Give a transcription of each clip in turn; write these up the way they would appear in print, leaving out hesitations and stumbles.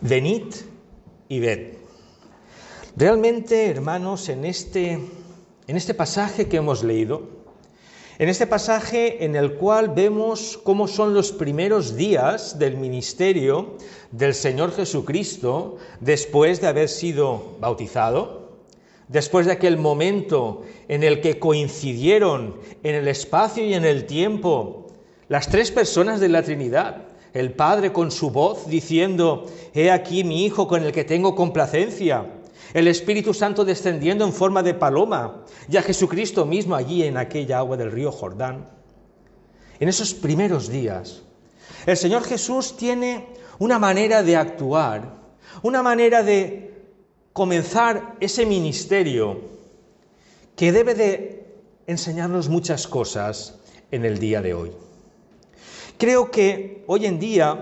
Venid y ved. Realmente, hermanos, en este pasaje que hemos leído, en este pasaje en el cual vemos cómo son los primeros días del ministerio del Señor Jesucristo después de haber sido bautizado, después de aquel momento en el que coincidieron en el espacio y en el tiempo las tres personas de la Trinidad, el Padre con su voz diciendo: «He aquí mi Hijo con el que tengo complacencia», el Espíritu Santo descendiendo en forma de paloma, y a Jesucristo mismo allí en aquella agua del río Jordán. En esos primeros días, el Señor Jesús tiene una manera de actuar, una manera de comenzar ese ministerio que debe de enseñarnos muchas cosas en el día de hoy. Creo que hoy en día,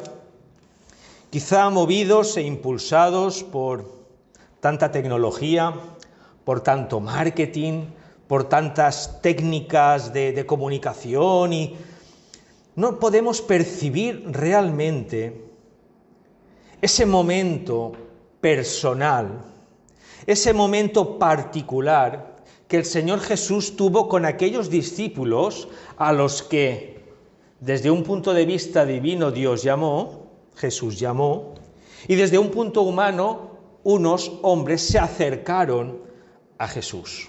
quizá movidos e impulsados por tanta tecnología, por tanto marketing, por tantas técnicas de comunicación, y no podemos percibir realmente ese momento personal, ese momento particular que el Señor Jesús tuvo con aquellos discípulos a los que, desde un punto de vista divino, Dios llamó, Jesús llamó, y desde un punto humano, unos hombres se acercaron a Jesús.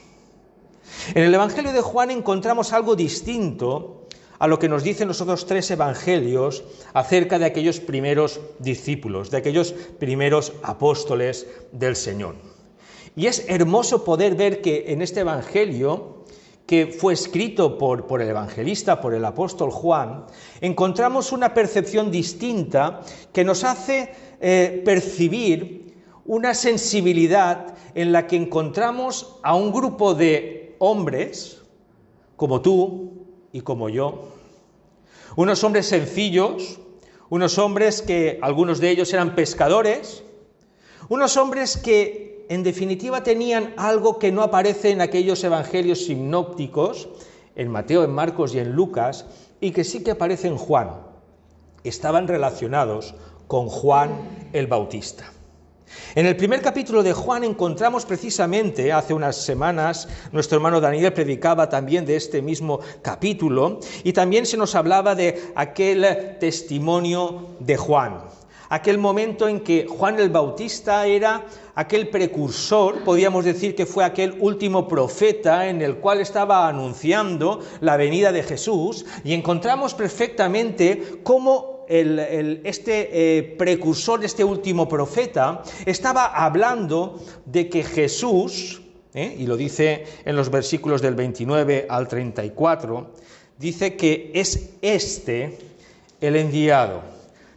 En el Evangelio de Juan encontramos algo distinto a lo que nos dicen los otros tres evangelios acerca de aquellos primeros discípulos, de aquellos primeros apóstoles del Señor. Y es hermoso poder ver que en este evangelio, que fue escrito por el evangelista, por el apóstol Juan, encontramos una percepción distinta que nos hace percibir una sensibilidad en la que encontramos a un grupo de hombres, como tú y como yo, unos hombres sencillos, unos hombres que algunos de ellos eran pescadores, unos hombres que en definitiva tenían algo que no aparece en aquellos evangelios sinópticos, en Mateo, en Marcos y en Lucas, y que sí que aparece en Juan. Estaban relacionados con Juan el Bautista. En el primer capítulo de Juan encontramos precisamente, hace unas semanas, nuestro hermano Daniel predicaba también de este mismo capítulo, y también se nos hablaba de aquel testimonio de Juan, aquel momento en que Juan el Bautista era aquel precursor, podríamos decir que fue aquel último profeta en el cual estaba anunciando la venida de Jesús, y encontramos perfectamente cómo este precursor, este último profeta, estaba hablando de que Jesús, y lo dice en los versículos del 29 al 34, dice que es este el enviado.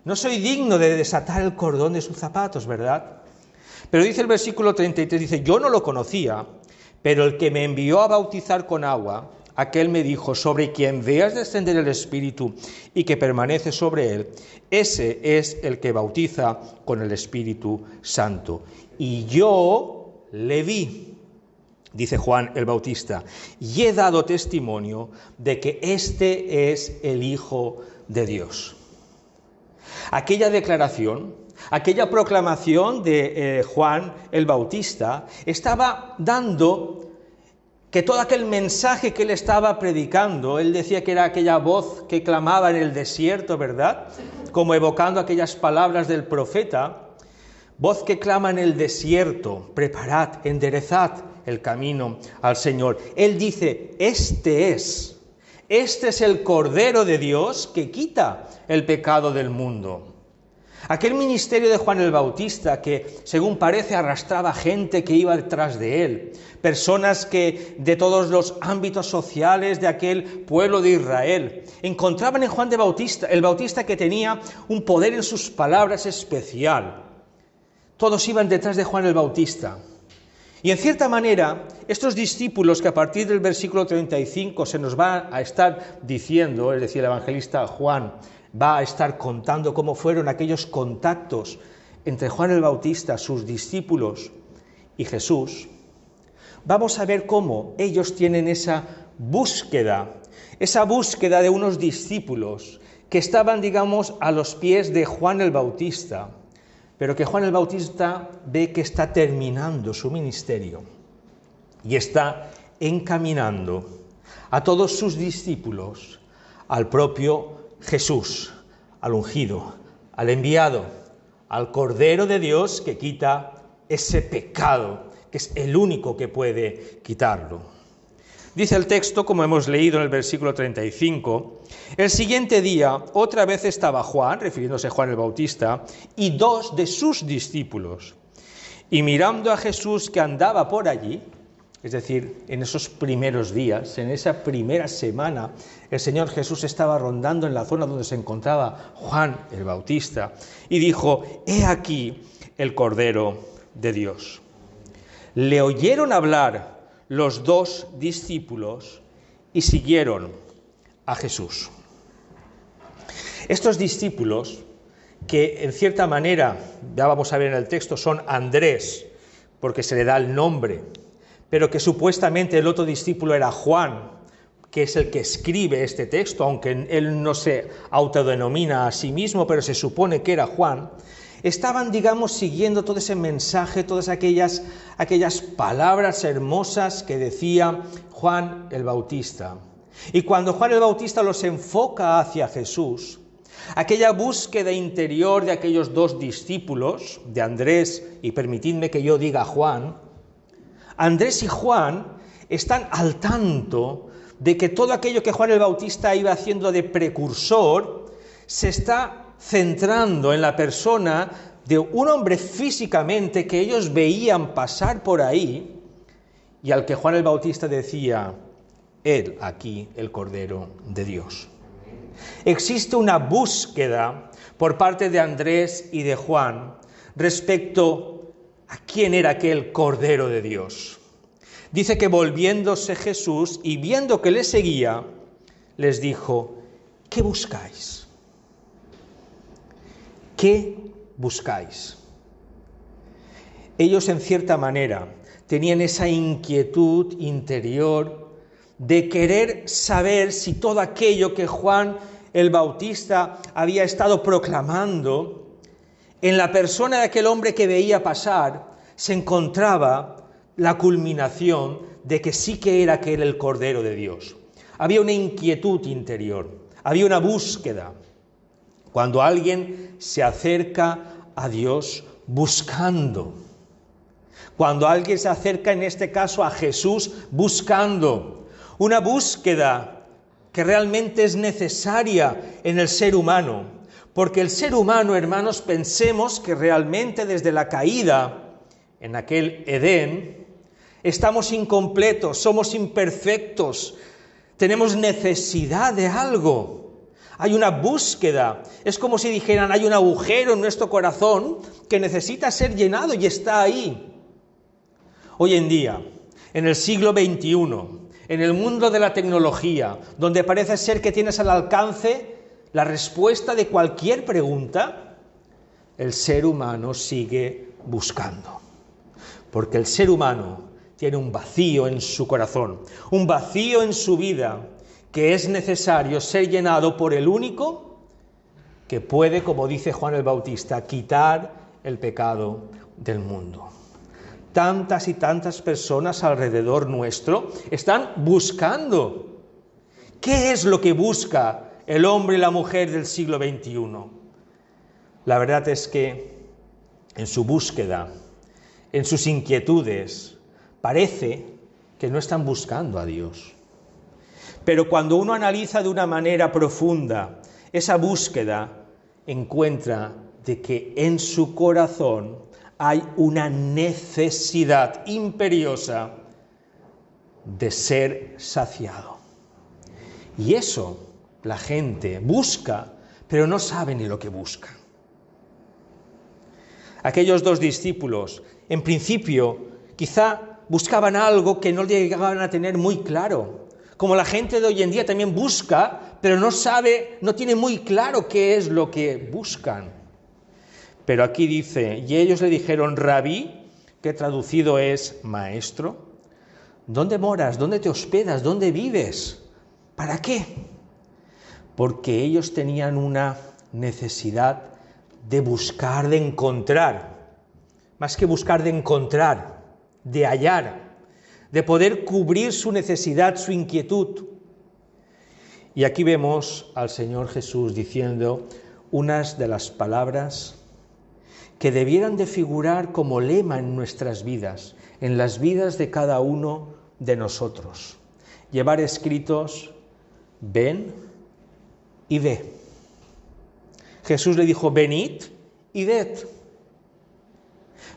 No soy digno de desatar el cordón de sus zapatos, ¿verdad? Pero dice el versículo 33, dice: yo no lo conocía, pero el que me envió a bautizar con agua, aquel me dijo: sobre quien veas descender el Espíritu y que permanece sobre él, ese es el que bautiza con el Espíritu Santo. Y yo le vi, dice Juan el Bautista, y he dado testimonio de que este es el Hijo de Dios. Aquella declaración, aquella proclamación de Juan el Bautista estaba dando que todo aquel mensaje que él estaba predicando, él decía que era aquella voz que clamaba en el desierto, ¿verdad? Como evocando aquellas palabras del profeta, voz que clama en el desierto: preparad, enderezad el camino al Señor. Él dice: este es el Cordero de Dios que quita el pecado del mundo. Aquel ministerio de Juan el Bautista que, según parece, arrastraba gente que iba detrás de él, personas que de todos los ámbitos sociales de aquel pueblo de Israel encontraban en Juan el Bautista que tenía un poder en sus palabras especial. Todos iban detrás de Juan el Bautista. Y en cierta manera, estos discípulos que a partir del versículo 35 se nos va a estar diciendo, es decir, el evangelista Juan va a estar contando cómo fueron aquellos contactos entre Juan el Bautista, sus discípulos y Jesús, vamos a ver cómo ellos tienen esa búsqueda de unos discípulos que estaban, digamos, a los pies de Juan el Bautista, pero que Juan el Bautista ve que está terminando su ministerio y está encaminando a todos sus discípulos al propio Jesús, al ungido, al enviado, al Cordero de Dios que quita ese pecado, que es el único que puede quitarlo. Dice el texto, como hemos leído en el versículo 35, el siguiente día otra vez estaba Juan, refiriéndose a Juan el Bautista, y 2 de sus discípulos. Y mirando a Jesús que andaba por allí, es decir, en esos primeros días, en esa primera semana, el Señor Jesús estaba rondando en la zona donde se encontraba Juan el Bautista, y dijo: «He aquí el Cordero de Dios». Le oyeron hablar los 2 discípulos y siguieron a Jesús. Estos discípulos, que en cierta manera, ya vamos a ver en el texto, son Andrés, porque se le da el nombre, pero que supuestamente el otro discípulo era Juan, que es el que escribe este texto, aunque él no se autodenomina a sí mismo, pero se supone que era Juan, estaban, digamos, siguiendo todo ese mensaje, todas aquellas palabras hermosas que decía Juan el Bautista. Y cuando Juan el Bautista los enfoca hacia Jesús, aquella búsqueda interior de aquellos 2 discípulos, de Andrés, y permitidme que yo diga Juan, Andrés y Juan están al tanto de que todo aquello que Juan el Bautista iba haciendo de precursor se está centrando en la persona de un hombre físicamente que ellos veían pasar por ahí y al que Juan el Bautista decía: «He aquí el Cordero de Dios». Existe una búsqueda por parte de Andrés y de Juan respecto a quién era aquel Cordero de Dios. Dice que volviéndose Jesús y viendo que le seguía, les dijo: «¿Qué buscáis? ¿Qué buscáis?». Ellos, en cierta manera, tenían esa inquietud interior de querer saber si todo aquello que Juan el Bautista había estado proclamando en la persona de aquel hombre que veía pasar se encontraba la culminación de que sí que era aquel el Cordero de Dios. Había una inquietud interior, había una búsqueda. Cuando alguien se acerca a Dios buscando, cuando alguien se acerca en este caso a Jesús buscando, una búsqueda que realmente es necesaria en el ser humano, porque el ser humano, hermanos, pensemos que realmente desde la caída en aquel Edén estamos incompletos, somos imperfectos, tenemos necesidad de algo. Hay una búsqueda, es como si dijeran, hay un agujero en nuestro corazón que necesita ser llenado y está ahí. Hoy en día, en el siglo XXI, en el mundo de la tecnología, donde parece ser que tienes al alcance la respuesta de cualquier pregunta, el ser humano sigue buscando. Porque el ser humano tiene un vacío en su corazón, un vacío en su vida, que es necesario ser llenado por el único que puede, como dice Juan el Bautista, quitar el pecado del mundo. Tantas y tantas personas alrededor nuestro están buscando. ¿Qué es lo que busca el hombre y la mujer del siglo XXI? La verdad es que en su búsqueda, en sus inquietudes, parece que no están buscando a Dios. Pero cuando uno analiza de una manera profunda esa búsqueda, encuentra de que en su corazón hay una necesidad imperiosa de ser saciado. Y eso la gente busca, pero no sabe ni lo que busca. Aquellos 2 discípulos, en principio, quizá buscaban algo que no llegaban a tener muy claro. Como la gente de hoy en día también busca, pero no sabe, no tiene muy claro qué es lo que buscan. Pero aquí dice, y ellos le dijeron, Rabí, que traducido es maestro, ¿dónde moras? ¿Dónde te hospedas? ¿Dónde vives? ¿Para qué? Porque ellos tenían una necesidad de buscar, de encontrar, más que buscar, de encontrar, de hallar, de poder cubrir su necesidad, su inquietud. Y aquí vemos al Señor Jesús diciendo unas de las palabras que debieran de figurar como lema en nuestras vidas, en las vidas de cada uno de nosotros. Llevar escritos, ven y ve. Jesús le dijo, venid y ved.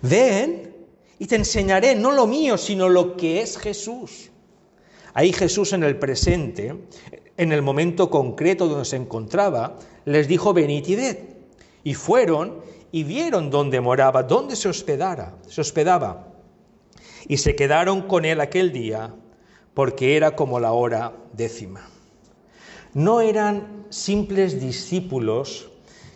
Ven y te enseñaré no lo mío, sino lo que es Jesús. Ahí Jesús en el presente, en el momento concreto donde se encontraba, les dijo, venid y ved. Y fueron y vieron dónde moraba, dónde se hospedaba. Y se quedaron con él aquel día, porque era como la hora 10. No eran simples discípulos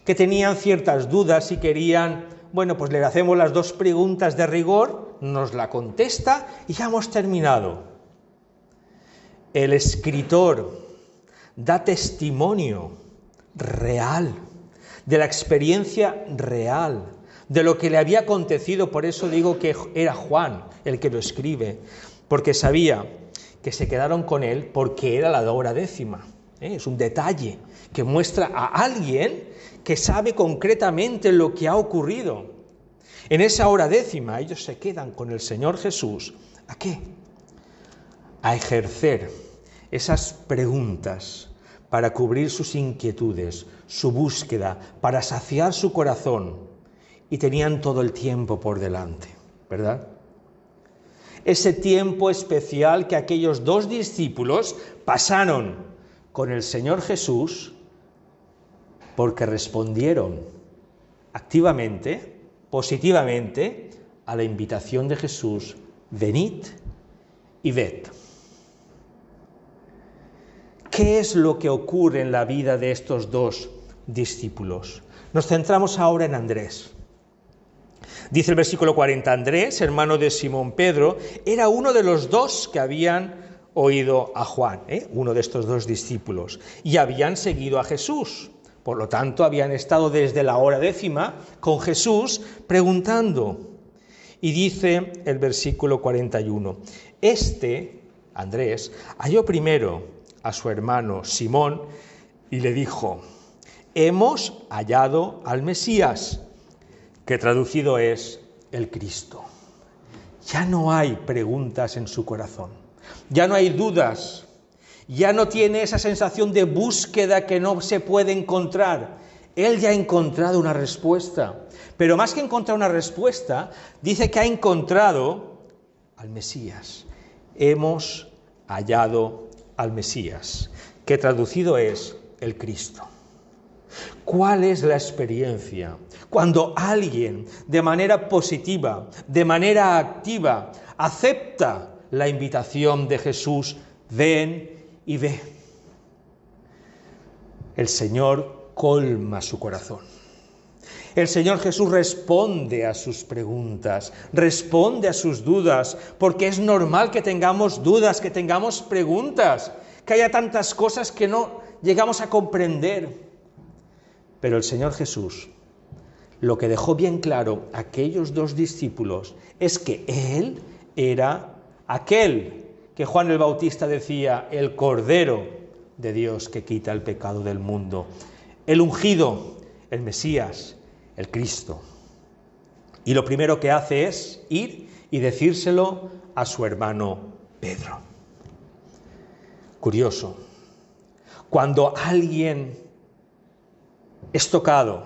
que tenían ciertas dudas y querían, bueno, pues le hacemos las 2 preguntas de rigor, nos la contesta y ya hemos terminado. El escritor da testimonio real, de la experiencia real, de lo que le había acontecido. Por eso digo que era Juan el que lo escribe, porque sabía que se quedaron con él porque era la hora 10. Es un detalle que muestra a alguien que sabe concretamente lo que ha ocurrido. En esa hora 10 ellos se quedan con el Señor Jesús. ¿A qué? A ejercer esas preguntas para cubrir sus inquietudes, su búsqueda, para saciar su corazón. Y tenían todo el tiempo por delante, ¿verdad? Ese tiempo especial que aquellos 2 discípulos pasaron con el Señor Jesús porque respondieron activamente, positivamente, a la invitación de Jesús, venid y ved. ¿Qué es lo que ocurre en la vida de estos 2 discípulos? Nos centramos ahora en Andrés. Dice el versículo 40, Andrés, hermano de Simón Pedro, era uno de los 2 que habían oído a Juan, uno de estos 2 discípulos, y habían seguido a Jesús. Por lo tanto, habían estado desde la hora 10 con Jesús preguntando. Y dice el versículo 41, Andrés, halló primero a su hermano Simón y le dijo, hemos hallado al Mesías, que traducido es el Cristo. Ya no hay preguntas en su corazón, ya no hay dudas, ya no tiene esa sensación de búsqueda que no se puede encontrar. Él ya ha encontrado una respuesta, pero más que encontrar una respuesta, dice que ha encontrado al Mesías. Hemos hallado al Mesías, que traducido es el Cristo. ¿Cuál es la experiencia cuando alguien de manera positiva, de manera activa, acepta la invitación de Jesús? Ven y ve. El Señor colma su corazón. El Señor Jesús responde a sus preguntas, responde a sus dudas, porque es normal que tengamos dudas, que tengamos preguntas, que haya tantas cosas que no llegamos a comprender. Pero el Señor Jesús, lo que dejó bien claro a aquellos 2 discípulos es que Él era aquel que Juan el Bautista decía, el Cordero de Dios que quita el pecado del mundo, el ungido, el Mesías, el Cristo. Y lo primero que hace es ir y decírselo a su hermano Pedro. Curioso, cuando alguien es tocado,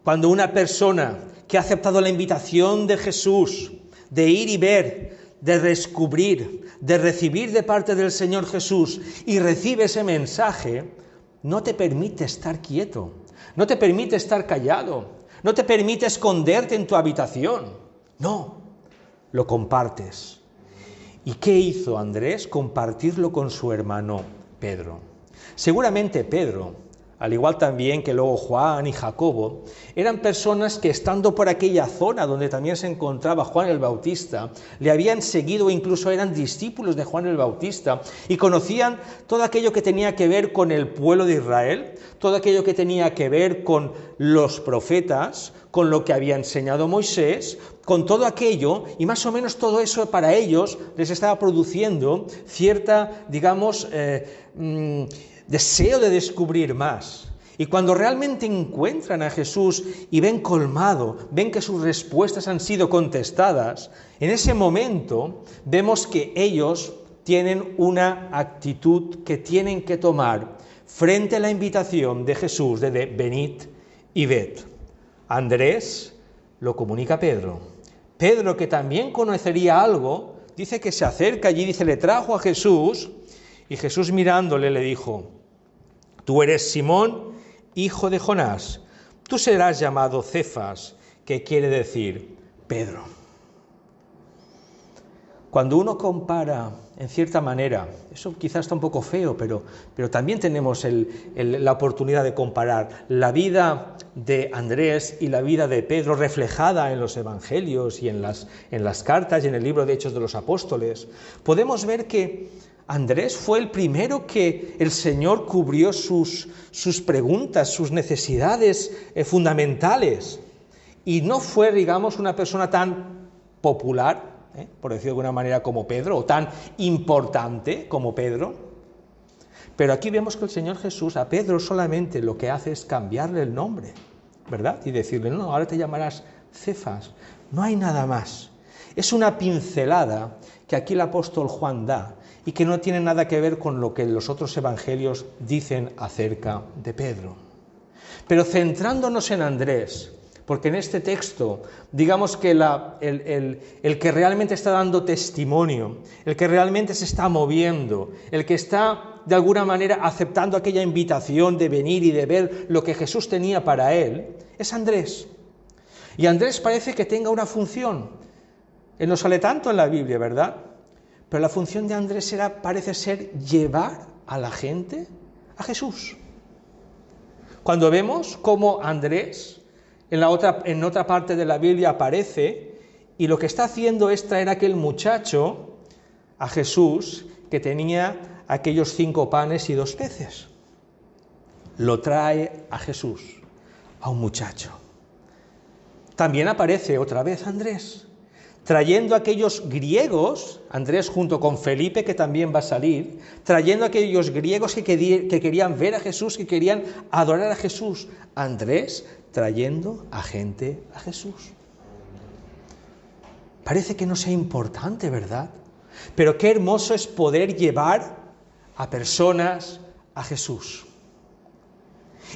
cuando una persona que ha aceptado la invitación de Jesús de ir y ver, de descubrir, de recibir de parte del Señor Jesús y recibe ese mensaje, no te permite estar quieto, no te permite estar callado, no te permite esconderte en tu habitación. No, lo compartes. ¿Y qué hizo Andrés? Compartirlo con su hermano Pedro. Seguramente Pedro al igual también que luego Juan y Jacobo, eran personas que estando por aquella zona donde también se encontraba Juan el Bautista, le habían seguido o incluso eran discípulos de Juan el Bautista y conocían todo aquello que tenía que ver con el pueblo de Israel, todo aquello que tenía que ver con los profetas, con lo que había enseñado Moisés, con todo aquello, y más o menos todo eso para ellos les estaba produciendo cierta, digamos, deseo de descubrir más. Y cuando realmente encuentran a Jesús y ven colmado, ven que sus respuestas han sido contestadas, en ese momento vemos que ellos tienen una actitud que tienen que tomar frente a la invitación de Jesús de venid y ved. Andrés lo comunica a Pedro. Pedro, que también conocería algo, dice que se acerca allí, dice, le trajo a Jesús, y Jesús mirándole le dijo: tú eres Simón, hijo de Jonás, tú serás llamado Cefas, que quiere decir Pedro. Cuando uno compara, en cierta manera, eso quizás está un poco feo, pero también tenemos la oportunidad de comparar la vida de Andrés y la vida de Pedro reflejada en los evangelios y en las cartas y en el libro de Hechos de los Apóstoles. Podemos ver que Andrés fue el primero que el Señor cubrió sus preguntas, sus necesidades fundamentales, y no fue, digamos, una persona tan popular, por decirlo de alguna manera, como Pedro, o tan importante como Pedro. Pero aquí vemos que el Señor Jesús a Pedro solamente lo que hace es cambiarle el nombre, ¿verdad? Y decirle, no, ahora te llamarás Cefas. No hay nada más. Es una pincelada que aquí el apóstol Juan da y que no tiene nada que ver con lo que los otros evangelios dicen acerca de Pedro. Pero centrándonos en Andrés, porque en este texto, digamos que el que realmente está dando testimonio, el que realmente se está moviendo, el que está de alguna manera aceptando aquella invitación de venir y de ver lo que Jesús tenía para él, es Andrés. Y Andrés parece que tenga una función. Él no sale tanto en la Biblia, ¿verdad? Pero la función de Andrés parece ser llevar a la gente a Jesús. Cuando vemos cómo Andrés en otra parte de la Biblia aparece, y lo que está haciendo es traer a aquel muchacho a Jesús que tenía aquellos 5 panes y 2 peces. Lo trae a Jesús, a un muchacho. También aparece otra vez Andrés, trayendo a aquellos griegos, Andrés junto con Felipe, que también va a salir, trayendo a aquellos griegos que querían ver a Jesús, que querían adorar a Jesús. Andrés trayendo a gente a Jesús. Parece que no sea importante, ¿verdad? Pero qué hermoso es poder llevar a personas a Jesús.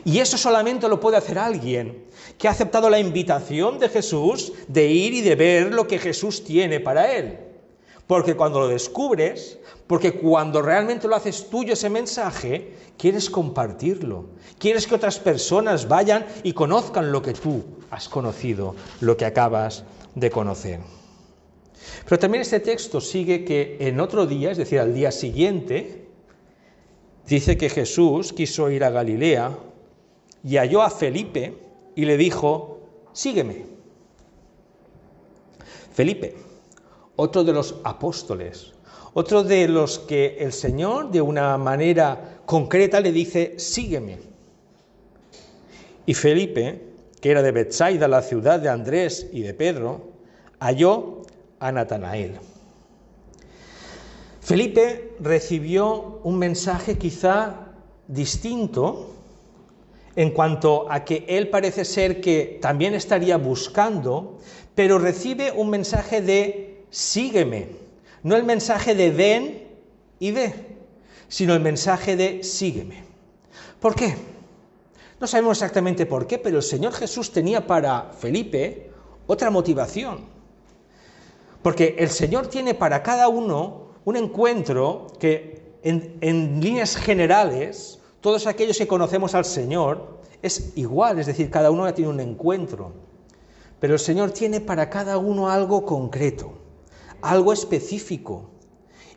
Y eso solamente lo puede hacer alguien que ha aceptado la invitación de Jesús de ir y de ver lo que Jesús tiene para él. Porque cuando lo descubres, porque cuando realmente lo haces tuyo ese mensaje, quieres compartirlo. Quieres que otras personas vayan y conozcan lo que tú has conocido, lo que acabas de conocer. Pero también este texto sigue que en otro día, es decir, al día siguiente, dice que Jesús quiso ir a Galilea y halló a Felipe y le dijo, sígueme. Felipe, otro de los apóstoles, otro de los que el Señor de una manera concreta le dice, sígueme. Y Felipe, que era de Betsaida, la ciudad de Andrés y de Pedro, halló a Natanael. Felipe recibió un mensaje quizá distinto en cuanto a que él parece ser que también estaría buscando, pero recibe un mensaje de sígueme, no el mensaje de ven y ve, sino el mensaje de sígueme. ¿Por qué? No sabemos exactamente por qué, pero el Señor Jesús tenía para Felipe otra motivación. Porque el Señor tiene para cada uno un encuentro que en líneas generales, todos aquellos que conocemos al Señor, es igual, es decir, cada uno tiene un encuentro. Pero el Señor tiene para cada uno algo concreto, algo específico.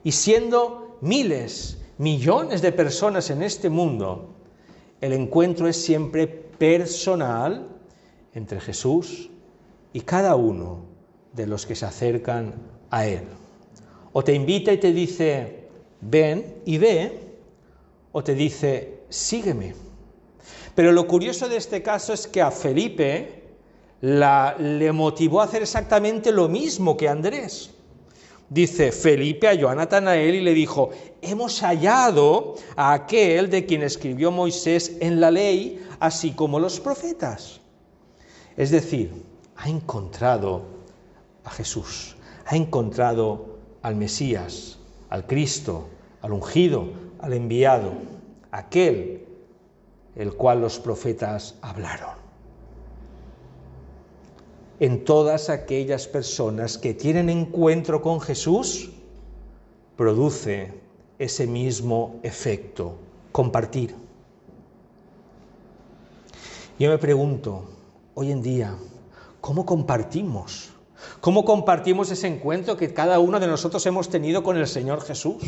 Y siendo miles, millones de personas en este mundo, El encuentro es siempre personal entre Jesús y cada uno de los que se acercan a Él. O te invita y te dice, ven y ve, o te dice, sígueme. Pero lo curioso de este caso es que a Felipe le motivó a hacer exactamente lo mismo que a Andrés. Dice, Felipe halló a Natanael y le dijo, hemos hallado a aquel de quien escribió Moisés en la ley, así como los profetas. Es decir, ha encontrado a Jesús, ha encontrado al Mesías, al Cristo, al ungido, al enviado, aquel el cual los profetas hablaron. En todas aquellas personas que tienen encuentro con Jesús, produce ese mismo efecto, compartir. Yo me pregunto, hoy en día, ¿cómo compartimos? ¿Cómo compartimos ese encuentro que cada uno de nosotros hemos tenido con el Señor Jesús?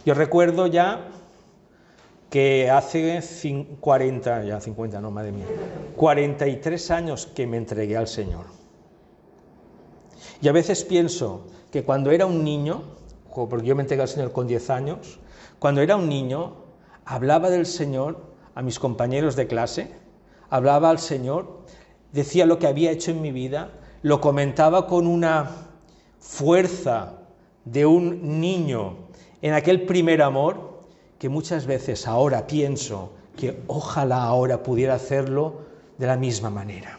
Yo recuerdo ya que hace 43 años que me entregué al Señor. Y a veces pienso que cuando era un niño, porque yo me entregué al Señor con 10 años, cuando era un niño, hablaba del Señor a mis compañeros de clase, hablaba al Señor, decía lo que había hecho en mi vida, lo comentaba con una fuerza de un niño en aquel primer amor, que muchas veces ahora pienso que ojalá ahora pudiera hacerlo de la misma manera.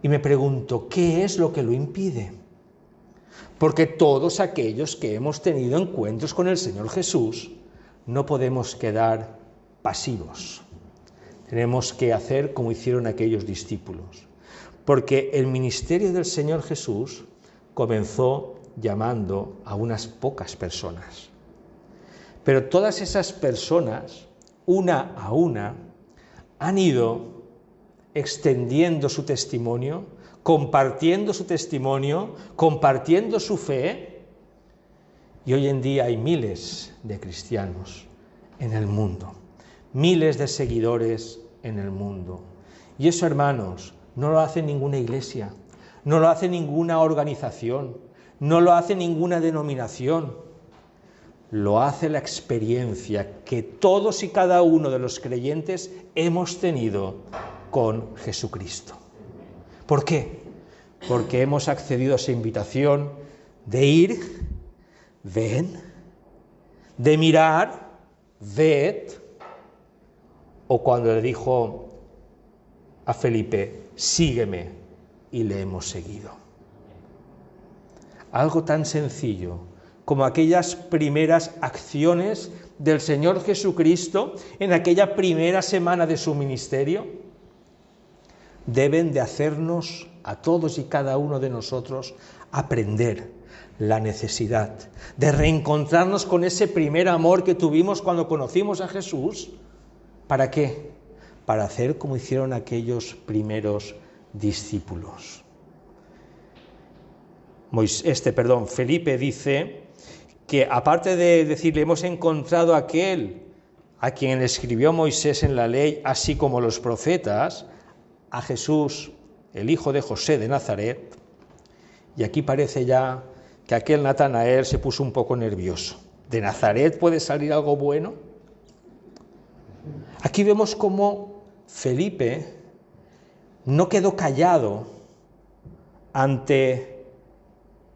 Y me pregunto, ¿qué es lo que lo impide? Porque todos aquellos que hemos tenido encuentros con el Señor Jesús, no podemos quedar pasivos. Tenemos que hacer como hicieron aquellos discípulos. Porque el ministerio del Señor Jesús comenzó llamando a unas pocas personas. Pero todas esas personas, una a una, han ido extendiendo su testimonio, compartiendo su testimonio, compartiendo su fe, y hoy en día hay miles de cristianos en el mundo, miles de seguidores en el mundo. Y eso, hermanos, no lo hace ninguna iglesia, no lo hace ninguna organización, no lo hace ninguna denominación. Lo hace la experiencia que todos y cada uno de los creyentes hemos tenido con Jesucristo. ¿Por qué? Porque hemos accedido a esa invitación de ir, ven, de mirar, ved, o cuando le dijo a Felipe, sígueme, y le hemos seguido. Algo tan sencillo como aquellas primeras acciones del Señor Jesucristo en aquella primera semana de su ministerio, deben de hacernos a todos y cada uno de nosotros aprender la necesidad de reencontrarnos con ese primer amor que tuvimos cuando conocimos a Jesús. ¿Para qué? Para hacer como hicieron aquellos primeros discípulos. Felipe dice que aparte de decirle, hemos encontrado a aquel a quien escribió Moisés en la ley, así como los profetas, a Jesús, el hijo de José de Nazaret, y aquí parece ya que aquel Natanael se puso un poco nervioso. ¿De Nazaret puede salir algo bueno? Aquí vemos cómo Felipe no quedó callado ante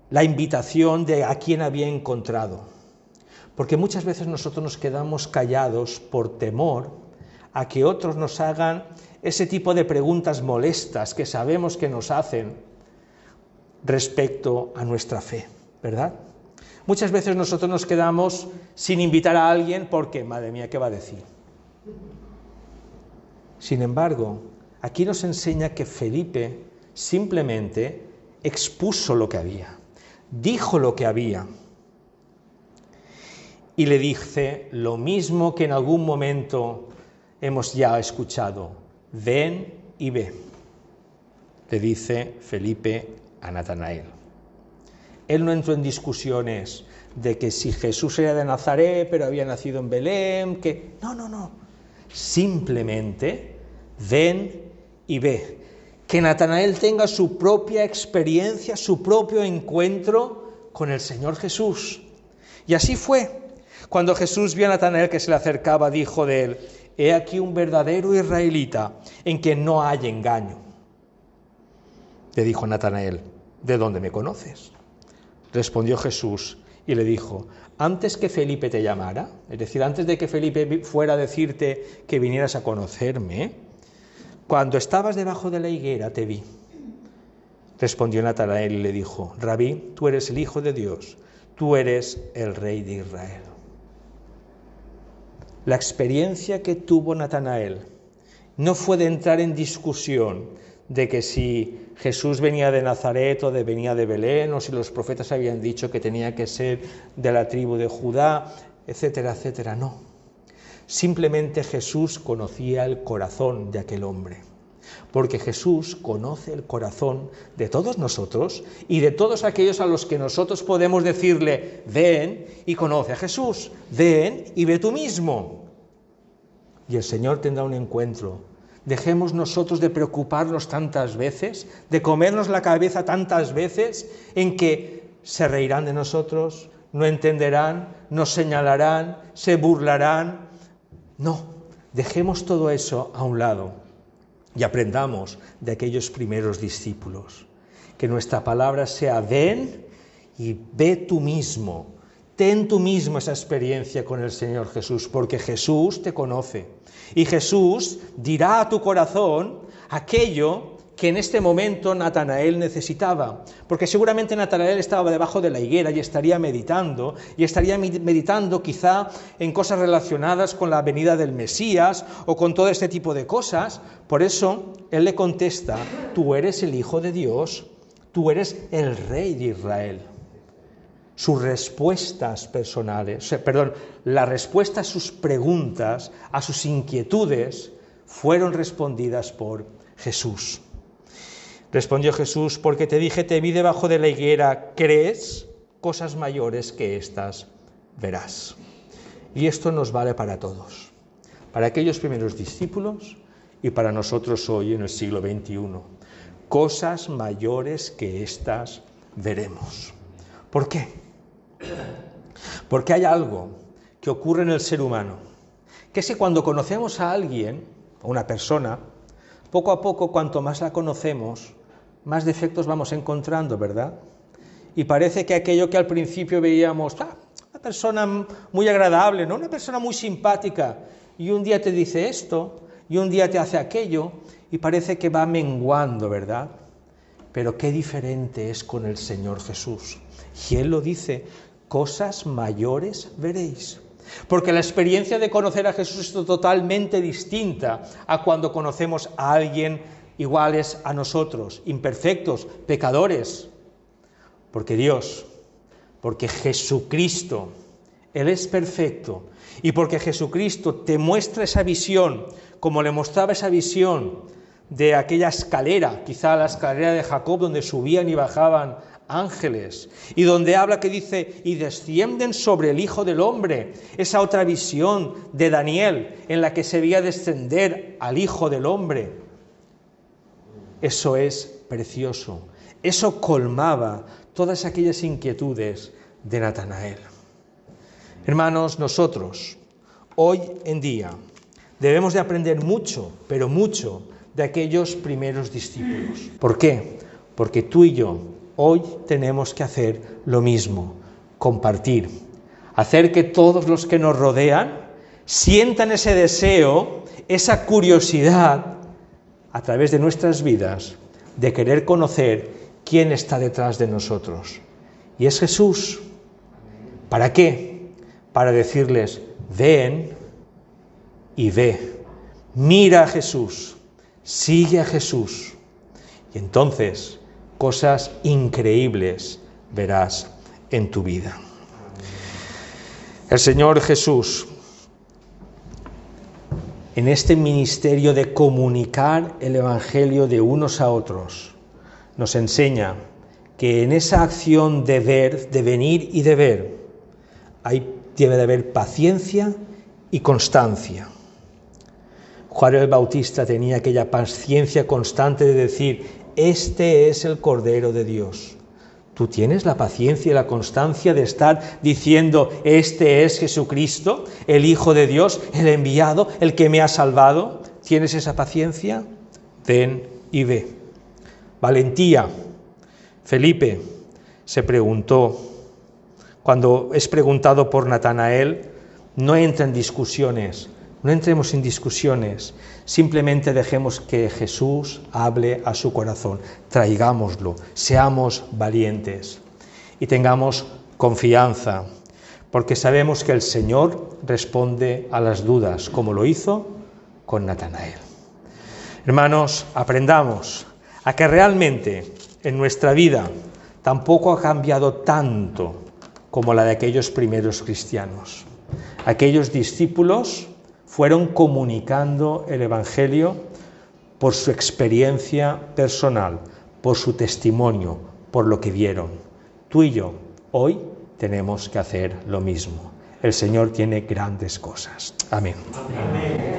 la invitación de a quien había encontrado. Porque muchas veces nosotros nos quedamos callados por temor a que otros nos hagan ese tipo de preguntas molestas que sabemos que nos hacen respecto a nuestra fe, ¿verdad? Muchas veces nosotros nos quedamos sin invitar a alguien porque, madre mía, ¿qué va a decir? Sin embargo, aquí nos enseña que Felipe simplemente expuso lo que había. Dijo lo que había y le dice lo mismo que en algún momento hemos ya escuchado: ven y ve, le dice Felipe a Natanael. Él no entró en discusiones de que si Jesús era de Nazaret, pero había nacido en Belén, que... No. Simplemente ven y ve. Que Natanael tenga su propia experiencia, su propio encuentro con el Señor Jesús. Y así fue. Cuando Jesús vio a Natanael que se le acercaba, dijo de él: he aquí un verdadero israelita en quien no hay engaño. Le dijo Natanael: ¿de dónde me conoces? Respondió Jesús y le dijo: antes que Felipe te llamara, es decir, antes de que Felipe fuera a decirte que vinieras a conocerme, cuando estabas debajo de la higuera te vi. Respondió Natanael y le dijo: Rabí, tú eres el Hijo de Dios, tú eres el Rey de Israel. La experiencia que tuvo Natanael no fue de entrar en discusión de que si Jesús venía de Nazaret o venía de Belén, o si los profetas habían dicho que tenía que ser de la tribu de Judá, etcétera, etcétera. No. Simplemente Jesús conocía el corazón de aquel hombre, porque Jesús conoce el corazón de todos nosotros y de todos aquellos a los que nosotros podemos decirle: ven y conoce a Jesús, ven y ve tú mismo. Y el Señor tendrá un encuentro. Dejemos nosotros de preocuparnos tantas veces, de comernos la cabeza tantas veces, en que se reirán de nosotros, no entenderán, nos señalarán, se burlarán. No, dejemos todo eso a un lado y aprendamos de aquellos primeros discípulos. Que nuestra palabra sea: ven y ve tú mismo. Ten tú mismo esa experiencia con el Señor Jesús, porque Jesús te conoce. Y Jesús dirá a tu corazón aquello que en este momento Natanael necesitaba, porque seguramente Natanael estaba debajo de la higuera y estaría meditando quizá en cosas relacionadas con la venida del Mesías o con todo este tipo de cosas. Por eso él le contesta: tú eres el Hijo de Dios, tú eres el Rey de Israel. Sus respuestas la respuesta a sus preguntas, a sus inquietudes, fueron respondidas por Jesús. Respondió Jesús: porque te dije, te vi debajo de la higuera, ¿crees? Cosas mayores que estas verás. Y esto nos vale para todos, para aquellos primeros discípulos y para nosotros hoy en el siglo XXI. Cosas mayores que estas veremos. ¿Por qué? Porque hay algo que ocurre en el ser humano, que es que cuando conocemos a alguien, a una persona, poco a poco, cuanto más la conocemos, más defectos vamos encontrando, ¿verdad? Y parece que aquello que al principio veíamos, una persona muy agradable, ¿no? Una persona muy simpática, y un día te dice esto, y un día te hace aquello, y parece que va menguando, ¿verdad? Pero qué diferente es con el Señor Jesús. Y Él lo dice: cosas mayores veréis. Porque la experiencia de conocer a Jesús es totalmente distinta a cuando conocemos a alguien iguales a nosotros, imperfectos, pecadores. Porque Dios, porque Jesucristo, Él es perfecto, y porque Jesucristo te muestra esa visión, como le mostraba esa visión de aquella escalera, quizá la escalera de Jacob, donde subían y bajaban ángeles, y donde habla que dice: y descienden sobre el Hijo del Hombre. Esa otra visión de Daniel, en la que se veía descender al Hijo del Hombre. Eso es precioso. Eso colmaba todas aquellas inquietudes de Natanael. Hermanos, nosotros, hoy en día, debemos de aprender mucho, pero mucho, de aquellos primeros discípulos. ¿Por qué? Porque tú y yo hoy tenemos que hacer lo mismo: compartir, hacer que todos los que nos rodean sientan ese deseo, esa curiosidad, a través de nuestras vidas, de querer conocer quién está detrás de nosotros. Y es Jesús. ¿Para qué? Para decirles: ven y ve, mira a Jesús, sigue a Jesús. Y entonces cosas increíbles verás en tu vida. El Señor Jesús, en este ministerio de comunicar el Evangelio de unos a otros, nos enseña que en esa acción de ver, de venir y de ver, ahí debe de haber paciencia y constancia. Juan el Bautista tenía aquella paciencia constante de decir, este es el Cordero de Dios. ¿Tú tienes la paciencia y la constancia de estar diciendo, este es Jesucristo, el Hijo de Dios, el enviado, el que me ha salvado? ¿Tienes esa paciencia? Ven y ve. Valentía. Felipe se preguntó, cuando es preguntado por Natanael, no entra en discusiones, no entremos en discusiones, simplemente dejemos que Jesús hable a su corazón, traigámoslo, seamos valientes y tengamos confianza, porque sabemos que el Señor responde a las dudas, como lo hizo con Natanael. Hermanos, aprendamos a que realmente en nuestra vida tampoco ha cambiado tanto como la de aquellos primeros cristianos. Aquellos discípulos fueron comunicando el Evangelio por su experiencia personal, por su testimonio, por lo que vieron. Tú y yo hoy tenemos que hacer lo mismo. El Señor tiene grandes cosas. Amén. Amén.